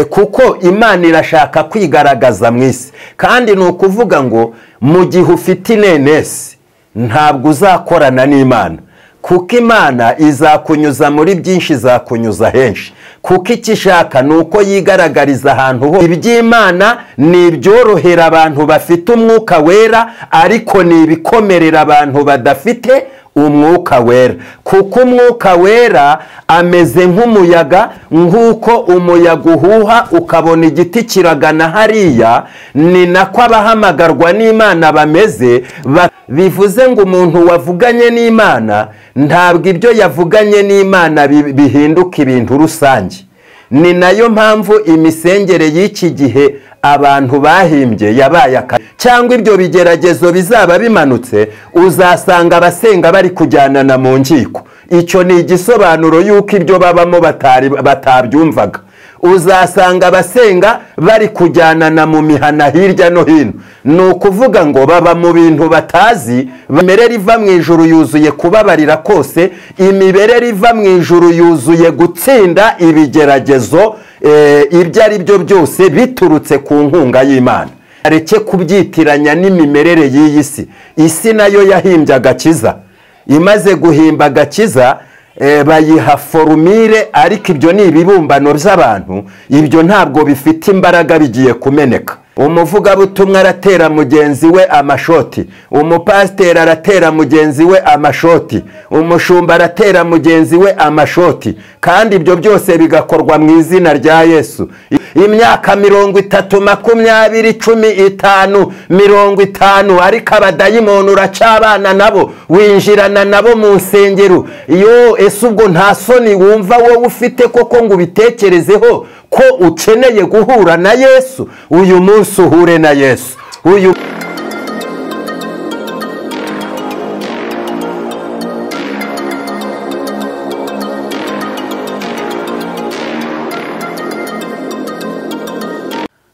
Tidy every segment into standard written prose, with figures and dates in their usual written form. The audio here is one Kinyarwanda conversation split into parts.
kuko Imana irashaka kwigaragaza mu isi, kandi ni ukuvuga ngo mu gihe ufite inenesi ntabwo uzakorana n'Imana, kuko Imana izakunyuza muri byinshi, izakunyuza henshi, kuko icyo ishaka ni uko yigaragariza ahantu ho. Iby'Imana ni ibyorohera abantu bafite umwuka wera, ariko ni ibikomerera abantu badafite umwuka wera, kuko umwuka wera ameze nk'umuyaga, nk'uko umuyaga uhuha ukabona igiti kiragana hariya, ni nako abahamagarwa n'Imana bameze. Bivuze ngo umuntu wavuganye n'Imana ntabwo ibyo yavuganye n'Imana bihinduka ibintu rusange. Ni nayo mpamvu imisengere y'iki gihe abantu bahimbye yabaye cyangwa ibyo bigeragezo bizaba bimanutse, uzasanga abasenga bari kujyanana mu nkiko. Icyo ni igisobanuro y'uko ibyo babamo batabyumvaga. Uzasanga abasenga bari kujyanana mu mihana hirya no hino. Ni ukuvuga ngo baba mu bintu batazi. Imimerere iva mu ijuru yuzuye kubabarira kose, imimerere iva mu ijuru yuzuye gutsinda ibigeragezo ibyo ari byo byose biturutse ku nkunga y'Imana. Areke kubyitiranya n'imimerere y'iyi si. Isi nayo yahimbye agakiza, imaze guhimba agakiza bayiha formule, ariko ibyo ni ibibumbano by'abantu, ibyo ntabwo bifite imbaraga, bigiye kumeneka. Umuvugabutumwa aratera mugenzi we amashoti, umupasiteri aratera mugenzi we amashoti, umushumba aratera mugenzi we amashoti, kandi ibyo byose bigakorwa mu izina rya Yesu. Imyaka 30, 20, 15, 50, ariko abadayimoni uracabana nabo, winjirana nabo mu nsengero. Ese ubwo nta soni wumva wowe ufite koko ngo ubitekerezeho ko ukeneye guhura na Yesu? Uyu munsi uhure na Yesu.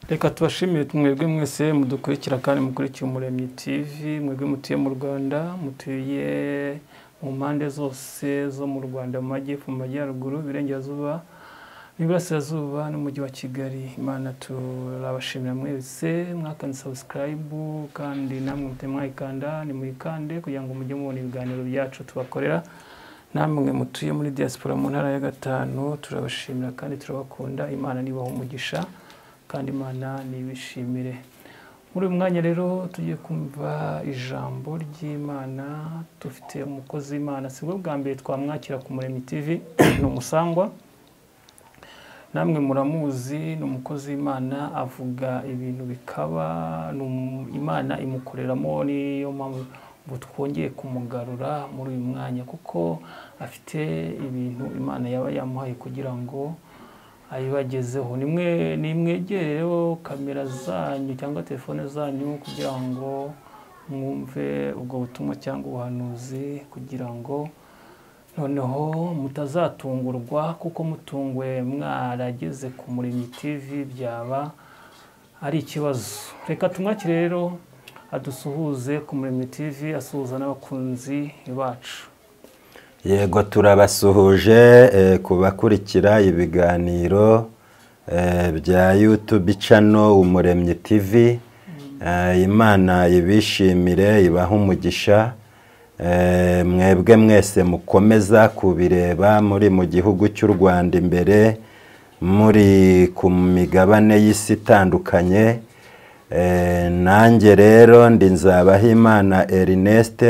Reka tubashimire mwebwe mwese mudukurikira kandi mukurikiye Umuremyi TV, mwebwe mutuye mu Rwanda, mutuye mu mpande zose zo mu Rwanda, mu majyepfo, mu majyaruguru, Iburengerazuba n'Iburasirazuba n'umujyi wa Kigali. Imana turabashimira mwese mwakanda subscribe, kandi namwe mutemwayikanda nimuyikande kugira ngo mujye mubona ibiganiro byacu tubakorera. Namwe mutuye muri diaspora mu ntara ya Gatanu, turabashimira kandi turabakunda. Imana nibaho umugisha kandi Imana nibishimire. Muri uyu mwanya rero tugiye kumva ijambo ry'Imana. Dufite umukozi w'Imana, sibwo bwa mbere twamwakira ku Umuremyi TV. Ni umusangwa, namwe muramuzi, ni umukozi w'Imana, avuga ibintu bikaba, Imana imukoreramo. Niyo mpamvu twongeye kumugarura muri uyu mwanya, kuko afite ibintu Imana yaba yamuhaye kugira ngo ayibagezeho. Nimwegereho kamera zanyu cyangwa telefone zanyu kugira ngo mwumve ubwo butumwa cyangwa ubuhanuzi, kugira ngo noneho mutazatungurwa, kuko mutungwe mwarageze ku Umuremyi TV byaba ari ikibazo. Reka tumwakire rero adusuhuze ku Umuremyi TV, asuhuza n'abakunzi bacu. Yego, turabasuhuje kubakurikira ibiganiro bya YouTube channel Umuremyi TV. Imana ibishimire, ibaha umugisha. Mwebwe mwese mukomeza kubireba muri mu gihugu cy'u Rwanda imbere, muri ku migabane y'isi itandukanye. Nanjye rero ndi Nzabahimana Ernest,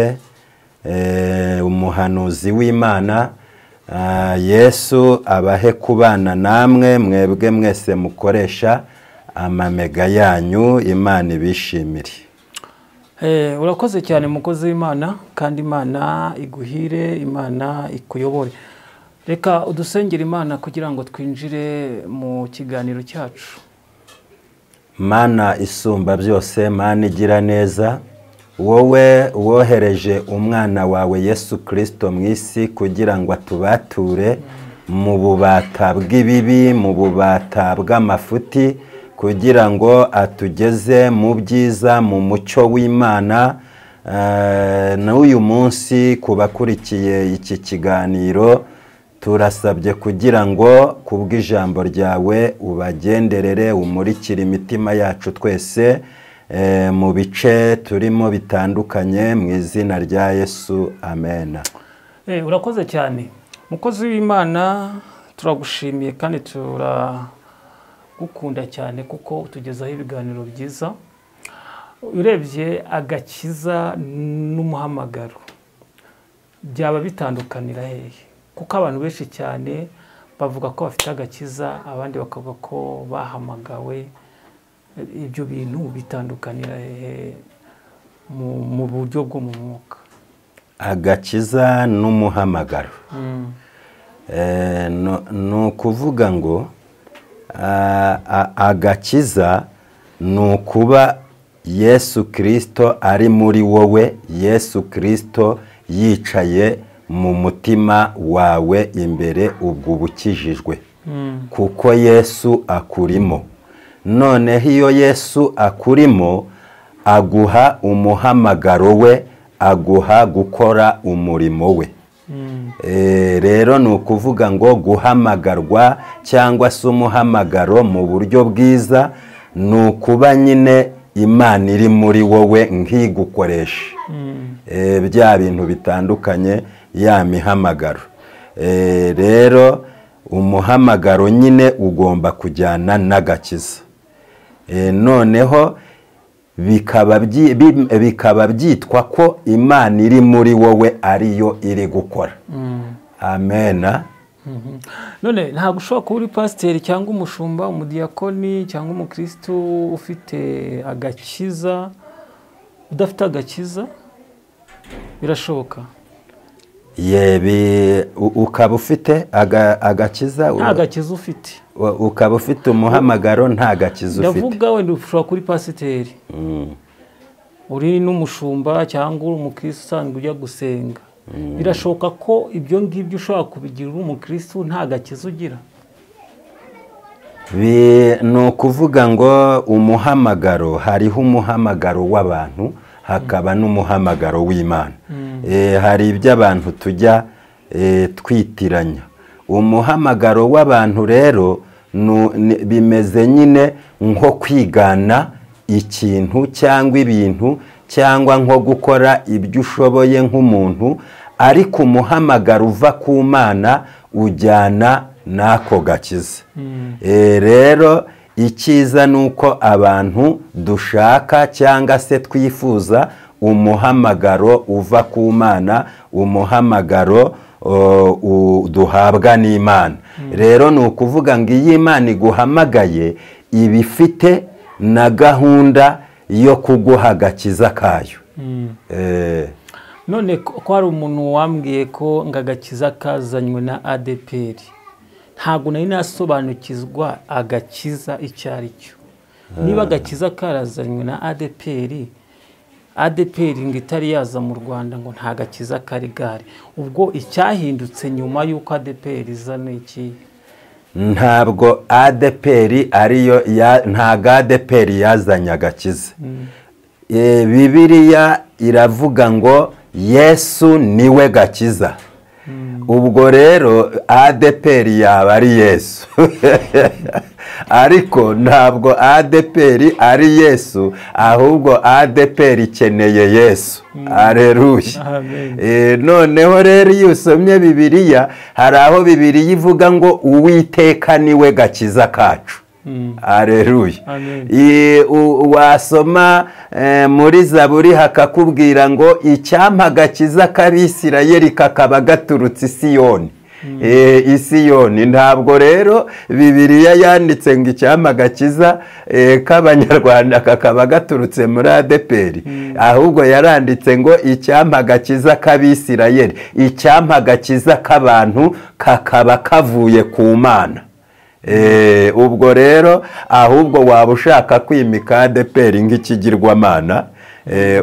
umuhanuzi w'Imana. Yesu abahe kubana namwe, mwebwe mwese mukoresha amamega yanyu. Imana ibishimire. Urakoze cyane mukozi w'Imana, kandi Imana iguhire, Imana ikuyobore. Reka udusengera Imana kugira ngo twinjire mu kiganiro cyacu. Mana isumba byose, Mana igira neza, wowe wohereje umwana wawe Yesu Kristo mu isi kugira ngo atubature mu bubata bw'ibibi, mu bubata bw'amafuti, kugira ngo atugeze mu byiza, mu mucyo w'Imana. N'uyu munsi kubakurikiye iki kiganiro turasabye kugira ngo kubw'ijambo ryawe ubagenderere umurikire imitima yacu twese mu bice turimo bitandukanye mu izina rya Yesu amen. Urakoze cyane mukozi w'Imana, turagushimiye kandi turagukunda cyane kuko utugezaho ibiganiro byiza. Urebye agakiza n'umuhamagaro byaba bitandukanira hehe? Kuko abantu benshi cyane bavuga ko bafite agakiza, abandi bakavuga ko bahamagawe. Ibyo bintu bitandukanira hehe mu buryo bwo mu mwuka? Agakiza n'umuhamagaro ni ukuvuga ngo agakiza ni ukuba Yesu Kristo ari muri wowe, Yesu Kristo yicaye mu mutima wawe imbere, ubwo ubukijijwe kuko Yesu akurimo. Noneho iyo Yesu akurimo aguha umuhamagaro we, aguha gukora umurimo we. Rero ni ukuvuga ngo guhamagarwa cyangwa se umuhamagaro mu buryo bwiza ni ukuba nyine Imana iri muri wowe nk'igukoresha bya bintu bitandukanye ya mihamagaro. Rero umuhamagaro nyine ugomba kujyana n'agakiza. Noneho bikaba byitwa ko Imana iri muri wowe ariyo iri gukora. Amen. None ntabwo ushobora kuba uri pasiteri cyangwa umushumba, umudiyakoni cyangwa umukristo ufite agakiza udafite agakiza? Birashoboka? Ukaba ufite agakiza, nta gakiza ufite, ukaba ufite umuhamagaro nta gakiza ufite. Ndavuga wenda ushobora kuba uri pasiteri, uri n'umushumba cyangwa uri umukristo usanzwe ujya gusenga. Birashoboka ko ibyo ngibyo ushobora kubigira uri umukristo nta gakiza ugira? Ni ukuvuga ngo umuhamagaro, hariho umuhamagaro w'abantu hakaba n'umuhamagaro w'Imana. Hari ibyo abantu tujya twitiranya. Umuhamagaro w'abantu rero bimeze nyine nko kwigana ikintu cyangwa ibintu cyangwa nko gukora ibyo ushoboye nk'umuntu, ariko umuhamagaro uva ku Mana ujyana n'ako gakiza. Rero icyiza ni uko abantu dushaka cyangwa se twifuza umuhamagaro uva ku Mana, umuhamagaro duhabwa n'Imana. Rero ni ukuvuga ngo iyi Imana iguhamagaye iba ifite na gahunda yo kuguha agakiza kayo. None ko hari umuntu wambwiye ko ngo agakiza kazanywe na ADPR, ntabwo nari nasobanukizwa agakiza icyo ari cyo. Niba agakiza karazanywe na ADPR ngo itari yaza mu Rwanda ngo nta gakiza kari gari, ubwo icyahindutse nyuma y'uko ADPR izana iki? Ntabwo ADPR ariyo, ntago ADPR yazanye agakiza. Bibiliya iravuga ngo Yesu niwe gakiza. Ubwo rero ADPR yaba ari Yesu. Ariko ntabwo ADPR ari Yesu, ahubwo ADPR ikeneye Yesu. Aleluya. Noneho rero iyo usomye Bibiliya, hari aho Bibiliya ivuga ngo Uwiteka niwe gakiza kacu. Aleluya. Wasoma muri Zaburi hakakubwira ngo icyampa gakiza k'Abisirayeli kakaba gaturutse Siyoni. Isiyoni. Ntabwo rero Bibiliya yanditse ngo icyampa gakiza k'Abanyarwanda kakaba gaturutse muri ADPR, ahubwo yaranditse ngo icyampa gakiza k'Abisirayeli, icyampa gakiza k'abantu kakaba kavuye ku Mana. Ubwo rero ahubwo waba ushaka kwimika ADPR nk'ikigirwamana,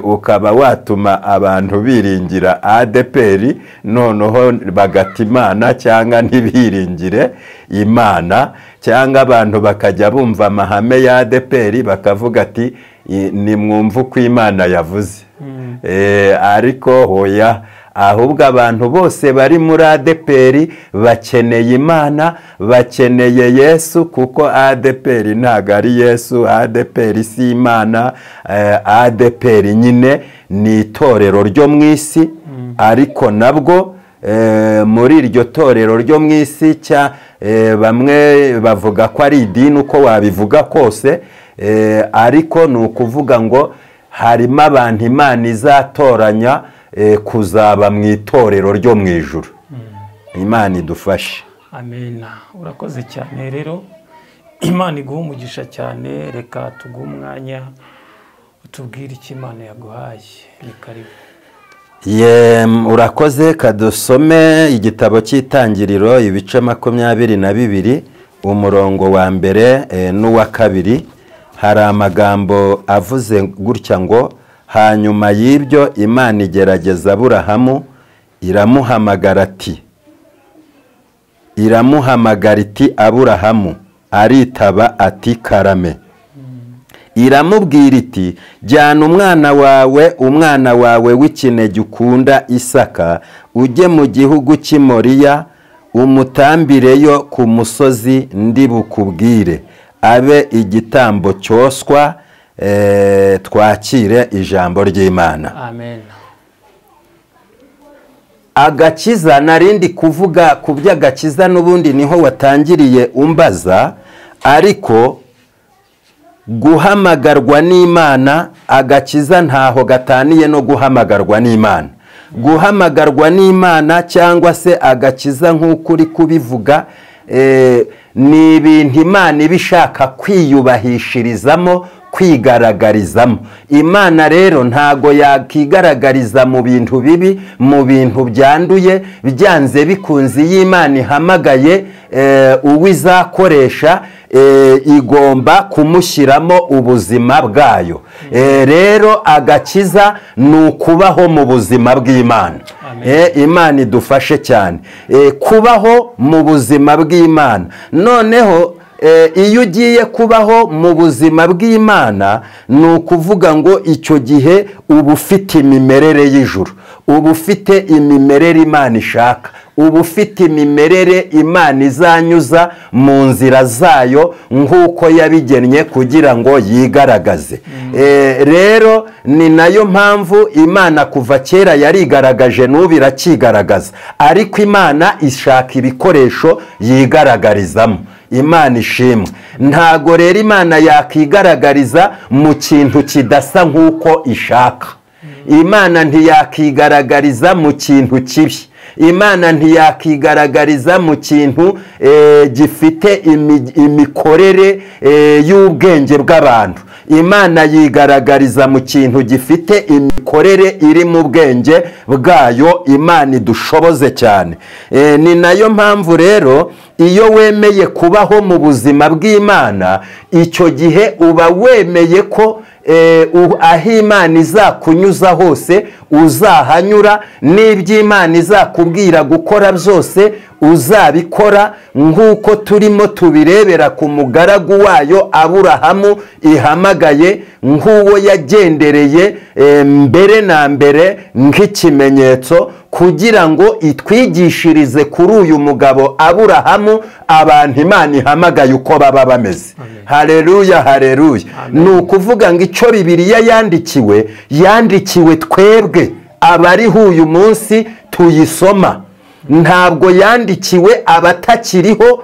ukaba watuma abantu biringira ADPR noneho bagata Imana, cyangwa ntibiringire Imana, cyangwa abantu bakajya bumva amahame ya ADPR bakavuga ati nimwumva uko Imana yavuze. Ariko hoya, ahubwo abantu bose bari muri ADEPR bakeneye Imana, bakeneye Yesu, kuko ADEPR ntago ari Yesu, ADEPR si Imana. ADEPR nyine ni itorero ryo mu isi, ariko nabwo muri iryo torero ryo mu isi bamwe bavuga ko ari idini, uko wabivuga kose, ariko ni ukuvuga ngo harimo abantu Imana izatoranya kuzaba mu itorero ryo mu ijuru. Imana idufashe. Amen. Urakoze cyane rero, Imana iguha umugisha cyane. Reka tuguhe umwanya utubwire icyo Imana yaguhaye. Ni karibu. Urakoze. Kadusome igitabo cy'Itangiriro ibice 22 umurongo wa mbere n'uwa kabiri. Hari amagambo avuze gutya ngo, hanyuma y'ibyo Imana igerageza Aburahamu, iramuhamagara iti Aburahamu, aritaba ati karame. Iramubwira iti jyana umwana wawe w'ikinege ukunda Isaka, ujye mu gihugu cy'i Moriya, umutambireyo ku musozi ndi bukubwire, abe igitambo cyoswa. Twakire ijambo ry'Imana. Amen. Agakiza, narindi kuvuga ku by'agakiza n'ubundi niho watangiriye umbaza, ariko guhamagarwa n'Imana, agakiza ntaho gataniye no guhamagarwa n'Imana. Guhamagarwa n'Imana cyangwa se agakiza nk'uko uri kubivuga, ni ibintu Imana ibishaka kwiyubahishirizamo, kwigaragarizamo. Imana rero ntago yakigaragariza mu bintu bibi, mu bintu byanduye. Byanze bikunze y'Imana ihamagaye uwizakoresha, igomba kumushyiramo ubuzima bwayo. Rero agakiza ni ukubaho mu buzima bw'Imana. Imana idufashe cyane kubaho mu buzima bw'Imana. Noneho iyo ugiye kubaho mu buzima bw'Imana, ni ukuvuga ngo icyo gihe uba ufite imimerere y'ijuru, uba ufite imimerere Imana ishaka, uba ufite imimerere Imana izanyuza mu nzira zayo nk'uko yabigennye kugira ngo yigaragaze. Rero ni nayo mpamvu Imana kuva kera yarigaragaje, n'ubu irakigaragaza, ariko Imana ishaka ibikoresho yigaragarizamo. Imana ishimwe. Ntago rero Imana yakigaragariza mu kintu kidasa nk'uko ishaka. Imana ntiyakigaragariza mu kintu kibi. Imana ntiyakigaragariza mu kintu gifite imikorere y'ubwenge bw'abantu. Imana yigaragariza mu kintu gifite imikorere iri mu bwenge bwayo. Imana idushoboze cyane. Ni nayo mpamvu rero iyo wemeye kubaho mu buzima bw'Imana, icyo gihe uba wemeye ko aho Imana izakunyuza hose uzahanyura, n'iby'Imana izakubwira gukora byose uzabikora, nk'uko turimo tubirebera ku mugaragu wayo Aburahamu ihamagaye nk'uwo yagendereye mbere na mbere nk'ikimenyetso, kugira ngo itwigishirize kuri uyu mugabo Aburahamu abantu Imana ihamagaye uko baba bameze. Haleluya, haleluya. Ni ukuvuga ngo icyo Bibiliya yandikiwe twebwe abariho uyu munsi tuyisoma. Ntabwo yandikiwe abatakiriho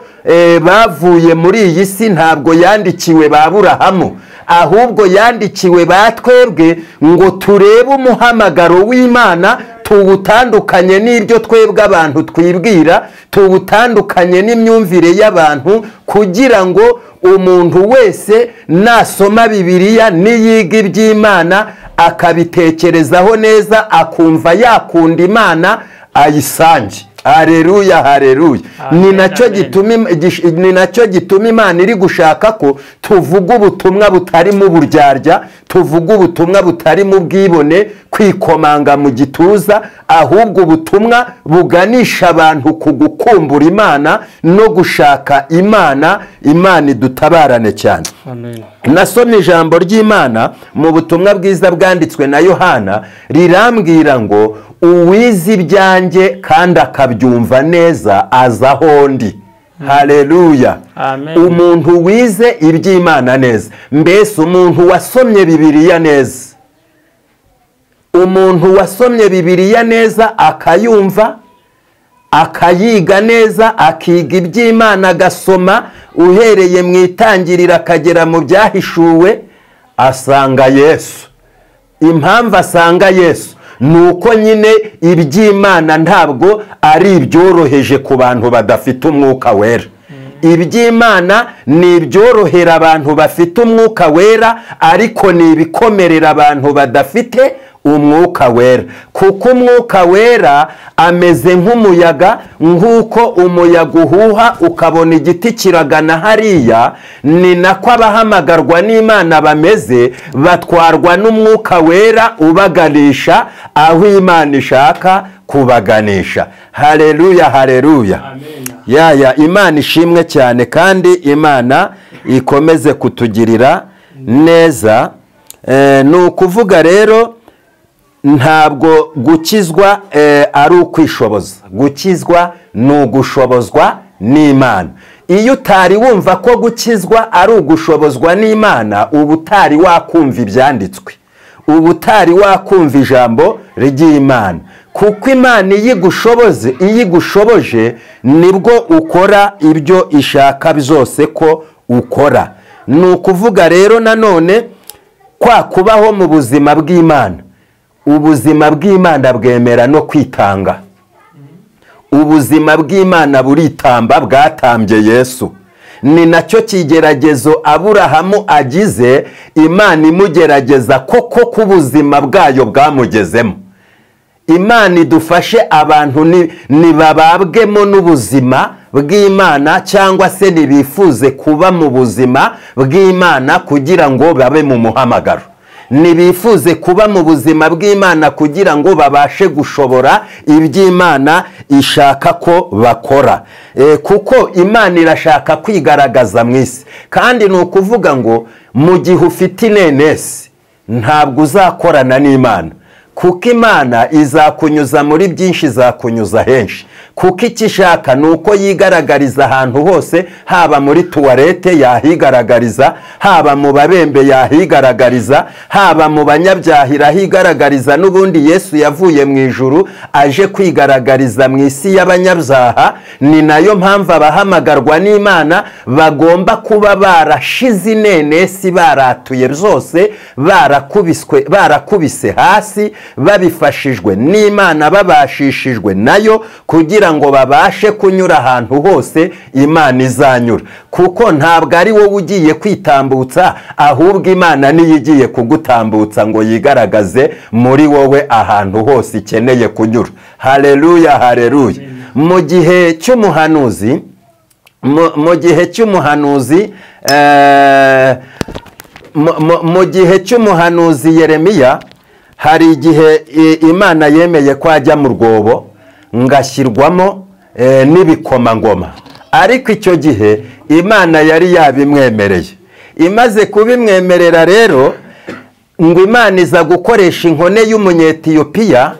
bavuye muri iyi si, ntabwo yandikiwe ba Aburahamu, ahubwo yandikiwe ba twebwe ngo turebe umuhamagaro w'Imana, tuwutandukanye n'ibyo twebwe abantu twibwira, tuwutandukanye n'imyumvire y'abantu, kugira ngo umuntu wese nasoma Bibiliya niyiga iby'Imana akabitekerezaho neza, akumva yakunda Imana, ayisange. Haleluya, haleluya. Ni nacyo gituma Imana iri gushaka ko tuvuga ubutumwa butarimo uburyarya, tuvuga ubutumwa butarimo ubwibone, kwikomanga mu gituza, ahubwo ubutumwa buganisha abantu ku gukumbura Imana no gushaka Imana. Imana idutabarane cyane. Amen. Nasomye ijambo ry'Imana mu butumwa bwiza bwanditswe na Yohana, rirambwira ngo uwize ibyanjye kandi akabyumva neza aza aho ndi. Haleluya. Umuntu wize iby'Imana neza, mbese umuntu wasomye Bibiliya neza, umuntu wasomye Bibiliya neza akayumva, akayiga neza, akiga iby'Imana, agasoma uhereye mu itangiriro akagera mu byahishuwe, asanga Yesu. Impamvu asanga Yesu nuko nyine iby'Imana ntabwo ari ibyoroheje ku bantu badafite umwuka wera. Iby'Imana ni ibyorohera abantu bafite umwuka wera, ariko ni ibikomerera abantu badafite umwuka wera. Kuko umwuka wera ameze nk'umuyaga, nk'uko umuyaga uhuha ukabona igiti kiragana hariya, ni nako abahamagarwa n'Imana bameze, batwarwa n'umwuka wera ubaganisha aho Imana ishaka kubaganisha. Haleluya, haleluya. Yaya, Imana ishimwe cyane kandi Imana ikomeze kutugirira neza. Ni ukuvuga rero ntabwo gukizwa ari ukwishoboza, gukizwa ni ugushobozwa n'Imana. Iyo utari wumva ko gukizwa ari ugushobozwa n'Imana, uba utari wakumva ibyanditswe, uba utari wakumva ijambo ry'Imana. Kuko Imana iyo igushoboje nibwo ukora ibyo ishaka byose ko ukora. Ni ukuvuga rero nanone kwa kubaho mu buzima bw'Imana, ubuzima bw'Imana bwemera no kwitanga. Ubuzima bw'Imana buritamba, bwatambye Yesu. Ni nacyo kigeragezo Aburahamu agize, Imana imugerageza koko ku buzima bwayo bwamugezemo. Imana idufashe abantu nibababwemo n'ubuzima bw'Imana, cyangwa se nibifuze kuba mu buzima bw'Imana kugira ngo babe mu muhamagaro. Nibifuze kuba mu buzima bw'Imana kugira ngo babashe gushobora iby'Imana ishaka ko bakora. Kuko Imana irashaka kwigaragaza mu isi, kandi ni ukuvuga ngo mu gihe ufite inenesi ntabwo uzakorana n'Imana, kuko Imana izakunyuza muri byinshi, izakunyuza henshi. Kuko icyo ishaka ni uko yigaragariza ahantu hose, haba muri tuwarete yahigaragariza, haba mu babembe yahigaragariza, haba mu banyabyaha irahigaragariza. N'ubundi Yesu yavuye mu ijuru aje kwigaragariza mu isi y'abanyabyaha. Ni nayo mpamvu abahamagarwa n'Imana bagomba kuba barashize inenesi, baratuye byose, barakubise hasi, babifashijwe n'Imana, babashishijwe nayo, kugira ngo babashe kunyura ahantu hose Imana izanyura. Kuko ntabwo ari wowe ugiye kwitambutsa, ahubwo Imana niyo igiye kugutambutsa ngo yigaragaze muri wowe ahantu hose ikeneye kunyura. Haleluya, haleluya. Mu gihe cy'umuhanuzi Yeremiya, hari igihe Imana yemeye ko ajya mu rwobo ngashyirwamo n'ibikomangoma, ariko icyo gihe Imana yari yabimwemereye. Imaze kubimwemerera rero, ngo Imana iza gukoresha inkone y'umunyetiyopiya.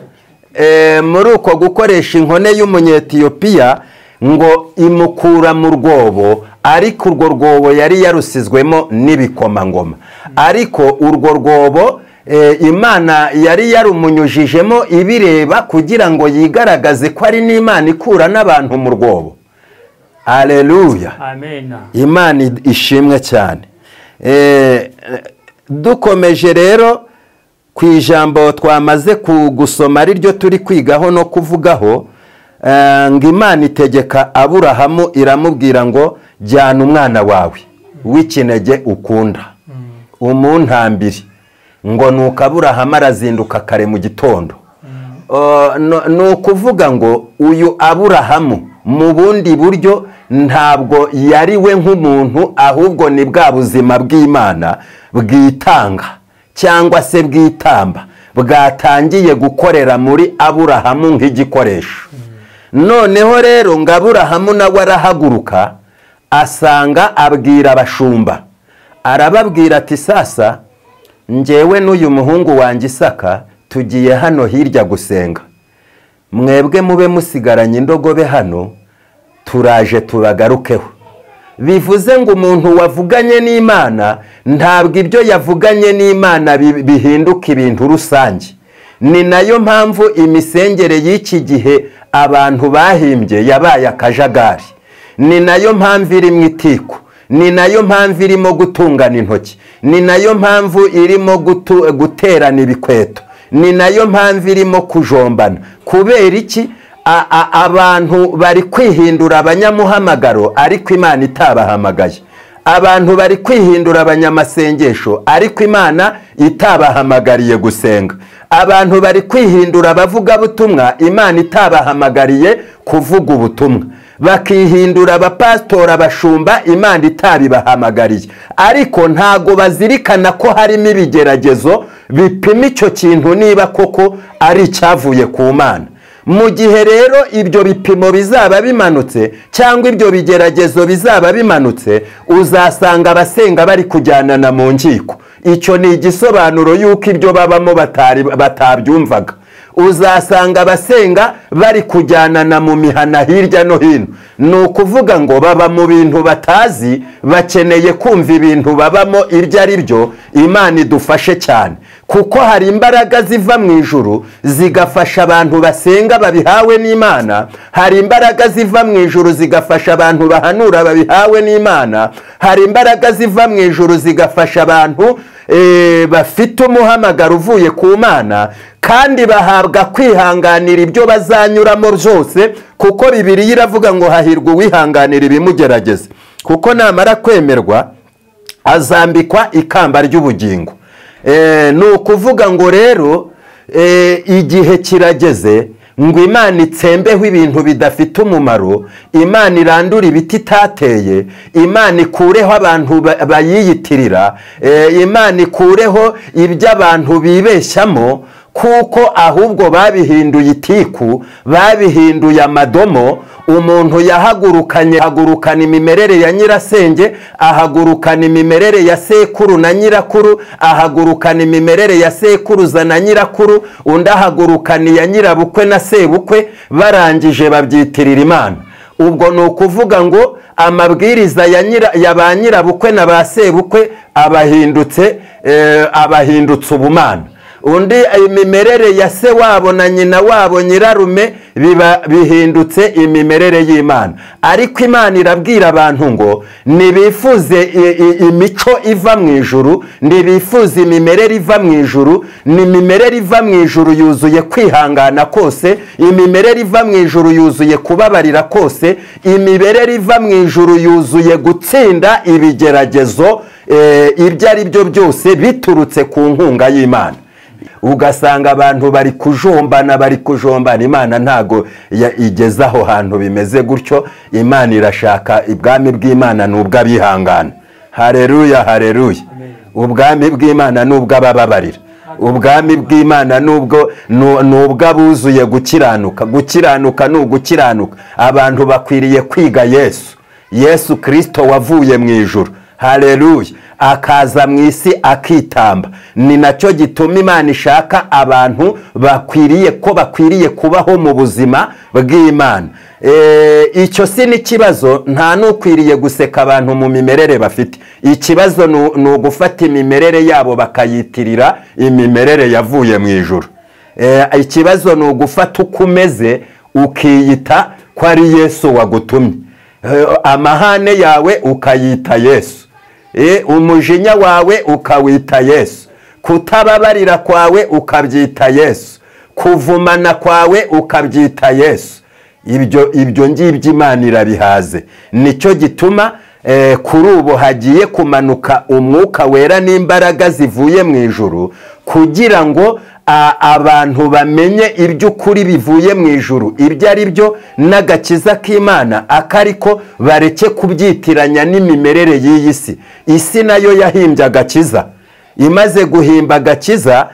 Muri uko gukoresha inkone y'umunyetiyopiya ngo imukura mu rwobo, ariko urwo rwobo yari yarusizwemo n'ibikomangoma. Ariko urwo rwobo Imana yari yarumunyujijemo ibireba, kugira ngo yigaragaze ko ari n'Imana ikura n'abantu mu rwobo. Haleluya, amen. Imana ishimwe cyane. Dukomeje rero ku ijambo twamaze gusoma ari ryo turi kwigaho no kuvugaho, ngo Imana itegeka Aburahamu, iramubwira ngo jyana umwana wawe w'ikinege ukunda umuntambire. Ngo nuko Aburahamu arazinduka kare mu gitondo. Ni ukuvuga ngo uyu Aburahamu mu bundi buryo ntabwo yari we nk'umuntu, ahubwo ni bwa buzima bw'Imana bwitanga cyangwa se bwitamba bwatangiye gukorera muri Aburahamu nk'igikoresho. Noneho rero ngo Aburahamu nawe arahaguruka, asanga abwira abashumba, arababwira ati sasa njyewe n'uyu muhungu wanjye Isaka tugiye hano hirya gusenga. mwebwe mube musigaranye indogobe hano turaje tubagarukeho. bivuze ngo umuntu wavuganye n'Imana ntabwo ibyo yavuganye n'Imana bihinduka ibintu rusange. Ni nayo mpamvu imisengere y'iki gihe abantu bahimbye yabaye akajagari. Ni nayo mpamvu irimo itiku, ni nayo mpamvu irimo gutungana intoki, ni nayo mpamvu irimo guterana ibikweto, ni nayo mpamvu irimo kujombana. Kubera iki? Abantu bari kwihindura abanyamuhamagaro ariko Imana itabahamagaye. Abantu bari kwihindura abanyamasengesho ariko Imana itabahamagariye gusenga. Abantu bari kwihindura abavuga butumwa, Imana itabahamagariye kuvuga ubutumwa. Bakihindura abapastora, abashumba, Imana itabibahamagariye. Ariko ntago bazirikana ko harimo ibigeragezo bipima icyo kintu niba koko ari icyavuye ku Mana. Mu gihe rero ibyo bipimo bizaba bimanutse cyangwa ibyo bigeragezo bizaba bimanutse, uzasanga abasenga bari kujyanana mu nkiko. Icyo ni igisobanuro yuko ibyo babamo batabyumvaga. Uzasanga abasenga bari kujyanana mu mihana hirya no hino. Ni ukuvuga ngo baba mu bintu batazi, bakeneye kumva ibintu babamo ibyo ari byo. Imana idufashe cyane, kuko hari imbaraga ziva mu ijuru zigafasha abantu basenga babihawe n'Imana. Hari imbaraga ziva mu ijuru zigafasha abantu bahanura babihawe n'Imana. Hari imbaraga ziva mu ijuru zigafasha abantu bafite umuhamagaro uvuye ku Mana, kandi bahabwa kwihanganira ibyo bazanyuramo byose, kuko Bibiliya iravuga ngo hahirwa uwihanganira ibimugerageza, kuko namara kwemerwa azambikwa ikamba ry'ubugingo. Ni ukuvuga ngo rero igihe kirageze ngo Imana itsembeho ibintu bidafite umumaro, Imana irandura ibiti itateye, Imana ikureho abantu bayiyitirira, Imana ikureho ibyo abantu bibeshyamo, kuko ahubwo babihinduye itiku, babihinduye amadomo. Umuntu yahagurukana imimerere ya nyirasenge, ahagurukana imimerere ya sekuru na nyirakuru, ahagurukana imimerere ya sekuruza na nyirakuru, undi ahagurukana iya nyirabukwe na sebukwe, barangije babyitirira Imana. Ubwo ni ukuvuga ngo amabwiriza ya ba nyirabukwe na ba sebukwe abahindutse ubumana. Undi imimerere ya se wabo na nyina wabo nyirarume bihindutse imimerere y'Imana. Ariko Imana irabwira abantu ngo nibifuze imico iva mu ijuru, nibifuze imimerere iva mu ijuru. Ni imimerere iva mu ijuru yuzuye kwihangana kose, imimerere iva mu ijuru yuzuye kubabarira kose, imimerere iva mu ijuru yuzuye gutsinda ibigeragezo ibyo ari byo byose biturutse ku nkunga y'Imana. Ugasanga abantu bari kujombana, Imana ntago igeze aho hantu bimeze gutyo. Imana irashaka ubwami bw'Imana nubwo abihangana. Haleluya, haleluya. Ubwami bw'Imana nubwo abababarira, ubwami bw'Imana nubwo abuzuye gukiranuka. Gukiranuka ni ugukiranuka. Abantu bakwiriye kwiga Yesu Kristo wavuye mu ijuru. Haleluya. Akaza mu isi akitamba. Ni nacyo gituma Imana ishaka abantu bakwiriye kubaho mu buzima bw'Imana. Icyo si n'ikibazo, nta n'ukwiriye guseka abantu mu mimerere bafite. Ikibazo ni ugufata imimerere yabo bakayitirira imimerere yavuye mu ijuru. Ikibazo ni ugufata uko umeze ukiyita ko ari Yesu wagutumye. Amahane yawe ukayita Yesu, umujinya wawe ukawita Yesu, kutababarira kwawe ukabyita Yesu, kuvumana kwawe ukabyita Yesu. Ibyo ngibyo Imana irabihaze. Nicyo gituma kuri ubu hagiye kumanuka umwuka wera n'imbaraga zivuye mu ijuru, kugira ngo abantu bamenye iby'ukuri bivuye mu ijuru ibyo ari byo, n'agakiza k'Imana akariko bareke kubyitiranya n'imimerere y'iyi si. Isi nayo yahimbye agakiza. Imaze guhimba agakiza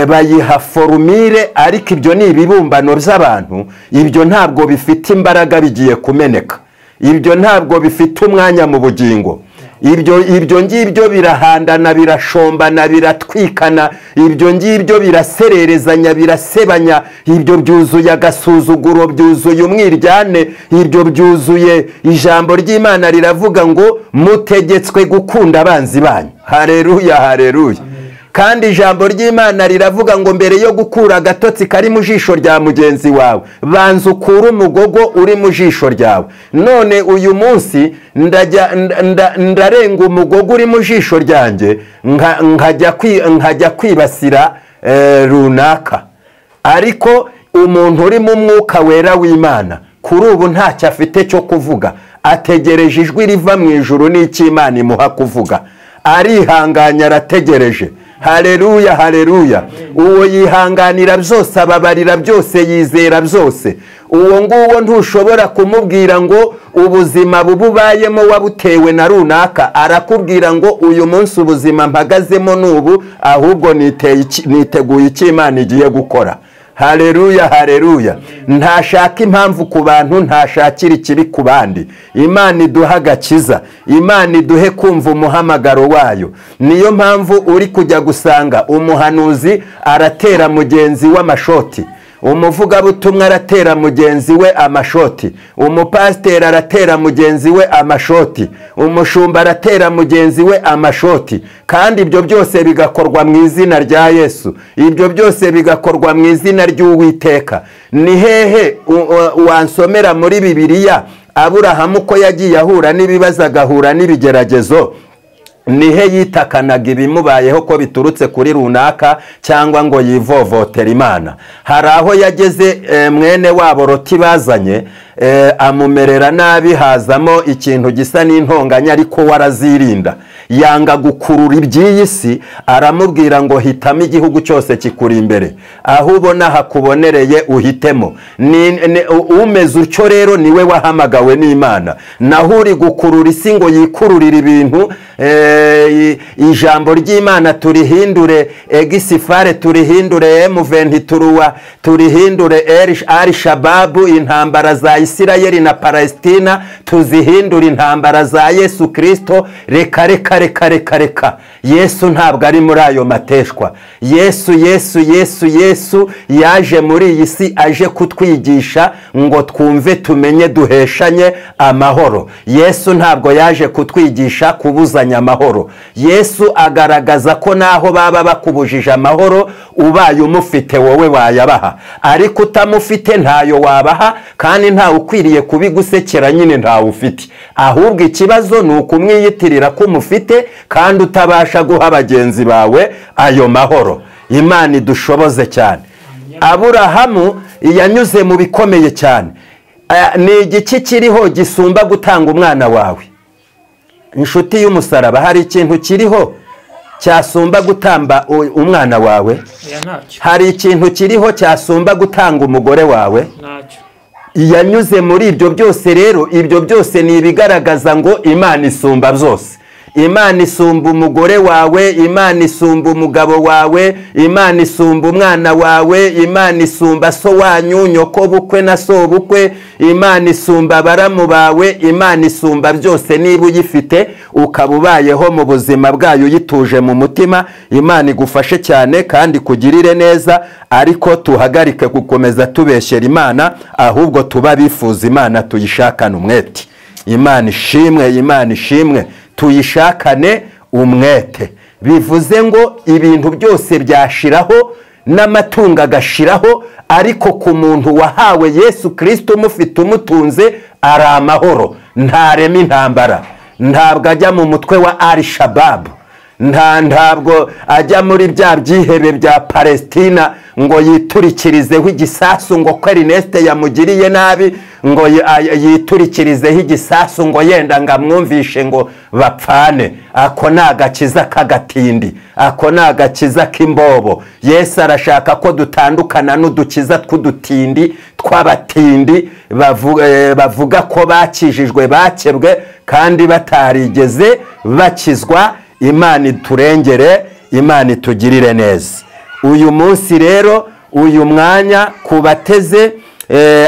bayiha formire, ariko ibyo ni ibibumbano by'abantu. Ibyo ntabwo bifite imbaraga, bigiye kumeneka. Ibyo ntabwo bifite umwanya mu bugingo. ibyo ngibyo birahandana, birashombana, biratwikana, ibyo ngibyo birasererezanya, birasebanya, ibyo byuzuye agasuzuguro, byuzuye umwiryane, ibyo byuzuye ijambo ry'Imana riravuga ngo mutegetswe gukunda abanzi banyu. Haleluya, haleluya. Kandi ijambo ry'Imana riravuga ngo mbere yo gukura agatotsi kari mu jisho rya mugenzi wawe, banza ukure umugogo uri mu jisho ryawe. None uyu munsi ndarenga umugogo uri mu jisho ryanjye, nkajya kwibasira runaka. Ariko umuntu uri mu mwuka wera w'Imana kuri ubu ntacyo afite cyo kuvuga, ategereje ijwi riva mu ijuru n'Imana imuha kuvuga, arihanganya, arategereje. Haleluya, haleluya. Uwo yihanganira byose, ababarira byose, yizera byose. Uwo nguwo ntushobora kumubwira ngo ubuzima bububayemo wabutewe na runaka. Arakubwira ngo uyu munsi ubuzima mpagazemo n'ubu, ahubwo niteguye icyo Imana igiye gukora. Haleluya, haleluya. Ntashaka impamvu ku bantu, ntashakira ikibi ku bandi. Imana iduha agakiza, Imana iduhe kumva umuhamagaro wayo. Niyo mpamvu uri kujya gusanga umuhanuzi aratera mugenzi w'amashoti, umuvugabutumwa aratera mugenzi we amashoti, umupasiteri aratera mugenzi we amashoti, umushumba aratera mugenzi we amashoti. Kandi ibyo byose bigakorwa mu izina rya Yesu, ibyo byose bigakorwa mu izina ry'Uwiteka. Ni hehe wansomera muri Bibiliya Aburahamu ko yagiye ahura n'ibibazo, agahura n'ibigeragezo? Nihe yitakanaga ibimubayeho ko biturutse kuri runaka cyangwa ngo yivovotera Imana? Hari aho yageze mwene wabo Loti bazanye amumerera nabi, hazamo ikintu gisa n'intonganya, ariko warazirinda, yanga gukurura iby'iyi si. Aramubwira ngo hitamo igihugu cyose kikuri imbere, aho ubona hakubonereye uhitemo. Umeze utyo rero niwe wahamagawe n'Imana. Naho uri gukurura isi ngo yikururire ibintu, ijambo ry'Imana turihindure Egisifare, turihindure M23, turihindure Al-Shababu, intambara za Isirayeli na Palestina tuzihindure intambara za Yesu Kristo. Reka reka reka reka reka, Yesu ntabwo ari muri ayo mateshwa. Yesu yaje muri iyi si, aje kutwigisha ngo twumve, tumenye, duheshanye amahoro. Yesu ntabwo yaje kutwigisha kubuzanya amahoro. Yesu agaragaza ko naho baba bakubujije amahoro, ubaye umufite wowe wayabaha, ariko utamufite ntayo wabaha, kandi ntawe ukwiriye kubigusekera, nyine ntawe ufite. Ahubwo ikibazo ni ukumwiyitirira ko umufite kandi utabasha guha bagenzi bawe ayo mahoro. Imana idushoboze cyane. Aburahamu yanyuze mu bikomeye cyane. Ni igiki kiriho gisumba gutanga umwana wawe? Inshuti y'umusaraba, hari ikintu kiriho cyasumba gutamba umwana wawe? Hari ikintu kiriho cyasumba gutanga umugore wawe? Yanyuze muri ibyo byose. Rero ibyo byose ni ibigaragaza ngo Imana isumba byose. Imana isumba umugore wawe, Imana isumba umugabo wawe, Imana isumba umwana wawe, Imana isumba so wanyu, nyoko bukwe na so bukwe, Imana isumba baramu bawe, Imana isumba byose. Niba uyifite ukaba ubayeho mu buzima bwayo yituje mu mutima, Imana igufashe cyane kandi kugirire neza. Ariko tuhagarike gukomeza tubeshyera Imana, ahubwo tuba bifuza Imana, tuyishakane umwete. Imana ishimwe, Imana ishimwe, tuyishakane umwete. Bivuze ngo ibintu byose byashiraho n'amatungo agashiraho, ariko ku muntu wahawe Yesu Kristo umufite, umutunze, ari amahoro, ntarema intambara. Ntabwo ajya mu mutwe wa Al-Shababu, ntabwo ajya muri bya byihebe bya Palestina ngo yiturikirizeho igisasu ngo ko Ernest yamugiriye nabi, ngo yiturikirizeho igisasu ngo yenda ngamwumvishe ngo bapfane. Ako ni agakiza k'agatindi, ako ni agakiza k'imbobo. Yesu arashaka ko dutandukana n'udukiza tw'udutindi, tw'abatindi bavuga ko bakijijwe, bakebwe, kandi batarigeze bakizwa. Imana iturengere, Imana itugirire neza. Uyu munsi rero, uyu mwanya kubateze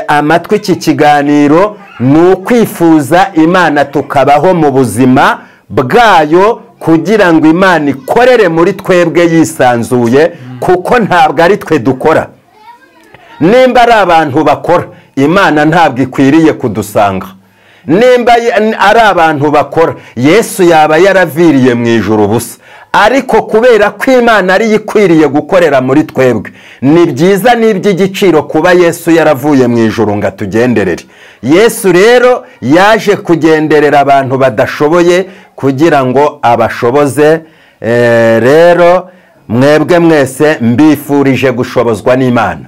amatwi iki kiganiro, ni ukwifuza Imana tukabaho mu buzima bwayo kugira ngo Imana ikorere muri twebwe yisanzuye, kuko ntabwo ari twe dukora. Nimba ari abantu bakora, Imana ntabwo ikwiriye kudusanga. Nimba ari abantu bakora, Yesu yaba yaraviriye mu ijuru busa. Ariko kubera ko Imana ari ikwiriye gukorera muri twebwe, ni byiza n'iby'igiciro kuba Yesu yaravuye mu ijuru ngo atugenderere. Yesu rero yaje kugenderera abantu badashoboye kugira ngo abashoboze. Rero mwebwe mwese mbifurije gushobozwa n'Imana,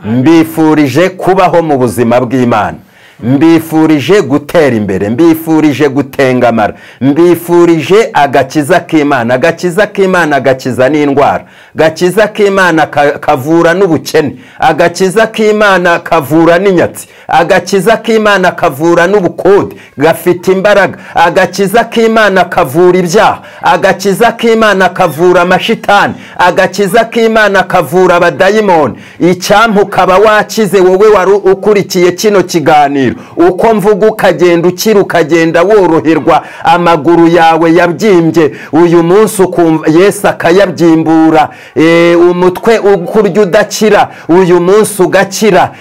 mbifurije kubaho mu buzima bw'Imana, mbifurije gutera imbere, mbifurije gutengamara, mbifurije agakiza k'Imana. Agakiza k'Imana gakiza n'indwara, agakiza k'Imana kavura n'ubukene, agakiza k'Imana kavura n'inyatsi, agakiza k'Imana kavura n'ubukode, gafite imbaraga. Agakiza k'Imana kavura ibyaha, agakiza k'Imana kavura amashitani, agakiza k'Imana kavura abadayimoni. Icyampa ukaba wakize wowe wari ukurikiye kino kiganiro, uko mvuga ukagenda ukira, ukagenda woroherwa, amaguru yawe yabyimbye, uyu munsi ukumva Yesu akayabyimbura, umutwe ukurya udakira, uyu munsi ugakira,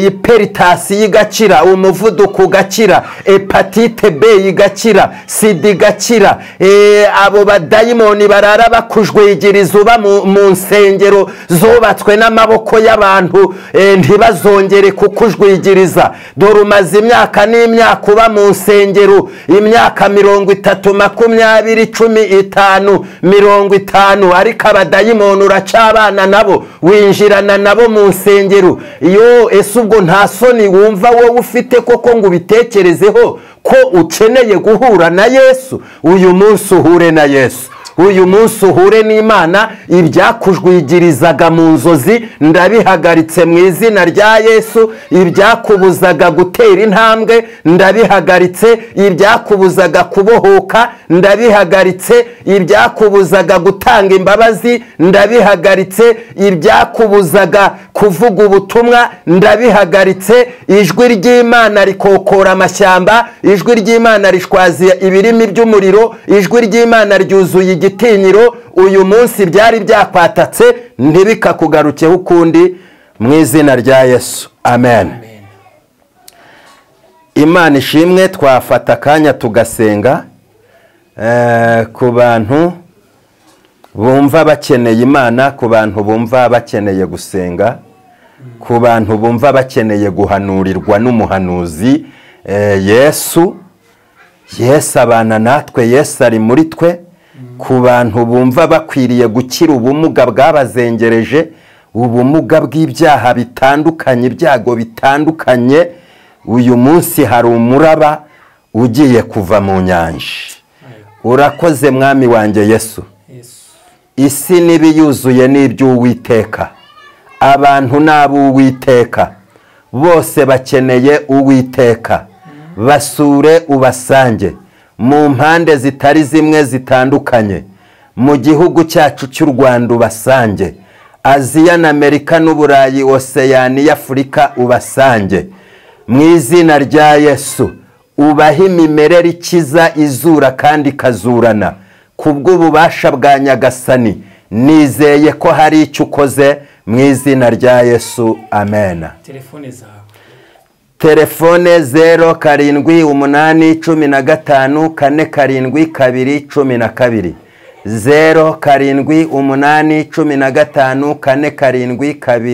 hiperitasi igakira, umuvuduko ugakira, hepatite B igakira, sida igakira. Abo badayimoni barara bakujwigiriza uba mu nsengero zubatswe n'amaboko y'abantu, ntibazongere kukujwigiriza. Dore umaze imyaka n'imyaka uba mu nsengero, imyaka 30, 20, 15, 50, ariko abadayimoni uracabana nabo, winjirana nabo mu nsengero. Ese ubwo nta soni wumva wowe ufite koko ngo ubitekerezeho ko ukeneye guhura na Yesu? Uyu munsi uhure na Yesu, uyu munsi uhure n'Imana. Ibyakujwigirizaga mu nzozi ndabihagaritse mu izina rya Yesu. Ibyakubuzaga gutera intambwe ndabihagaritse. Ibyakubuzaga kubohoka ndabihagaritse. Ibyakubuzaga gutanga imbabazi ndabihagaritse. Ibyakubuzaga kuvuga ubutumwa ndabihagaritse. Ijwi ry'Imana rikokora amashyamba, ijwi ry'Imana rishwaziya ibirimi by'umuriro, ijwi ry'Imana ryuzuye igitinyiro. Uyu munsi byari byakwatatse ntibikakugarukeho ukundi, mu izina rya Yesu, amen. Imana ishimwe. Twafata akanya tugasenga ku bantu bumva bakeneye Imana, ku bantu bumva bakeneye gusenga, ku bantu bumva bakeneye guhanurirwa n'umuhanuzi. Yesu abana natwe, Yesu ari muri twe. Ku bantu bumva bakwiriye gukira ubumuga bwabazengereje, ubumuga bw'ibyaha bitandukanye, ibyago bitandukanye, uyu munsi hari umuraba ugiye kuva mu nyanja. Urakoze mwami wanjye Yesu. Isi n'ibiyuzuye n'iby'Uwiteka, abantu n'ab'Uwiteka, bose bakeneye Uwiteka. Basure ubasange mu mpande zitari zimwe zitandukanye, mu gihugu cyacu cy'u Rwanda ubasange, Aziya na Amerika n'Uburayi, Oceania, Afurika ubasange. Mu izina rya Yesu ubahe imimerere ikiza, izura kandi ikazurana. Kubw'ububasha bwa Nyagasani nizeye ko hari icyo ukoze, mu izina rya Yesu, amen. Telefone zawe. Telefone 0785454212,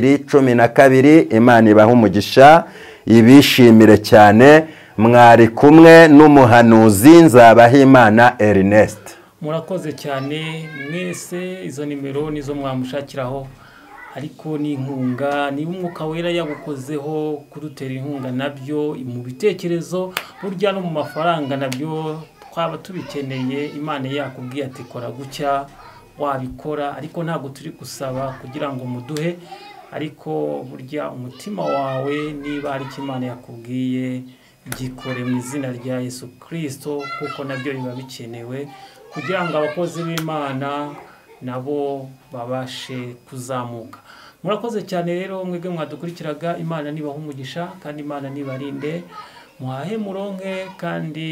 0785454212. Imana ibahe umugisha, ibishimire cyane. Mwari kumwe n'umuhanuzi Nzabahimana Ernest. Murakoze cyane mwese. Izo nimero nizo mwamushakiraho, ariko ni inkunga, ni umwuka wera yagukozeho kudutera inkunga, nabyo mu bitekerezo, burya no mu mafaranga nabyo twaba tubikeneye. Imana yakubwiye ati kora gucya, wabikora, ariko ntabwo turi gusaba kugira ngo muduhe, ariko burya umutima wawe niba hari icyo Imana yakubwiye gikore mu izina rya Yesu Kristo, kuko nabyo biba bikenewe kugira ngo abakozi b'Imana nabo babashe kuzamuka. Murakoze cyane rero mwebwe mwadukurikiraga. Imana nibaha umugisha kandi Imana nibarinde. muhahe muronke kandi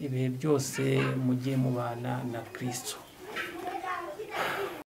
ibihe byose mugiye mubana na Kristo.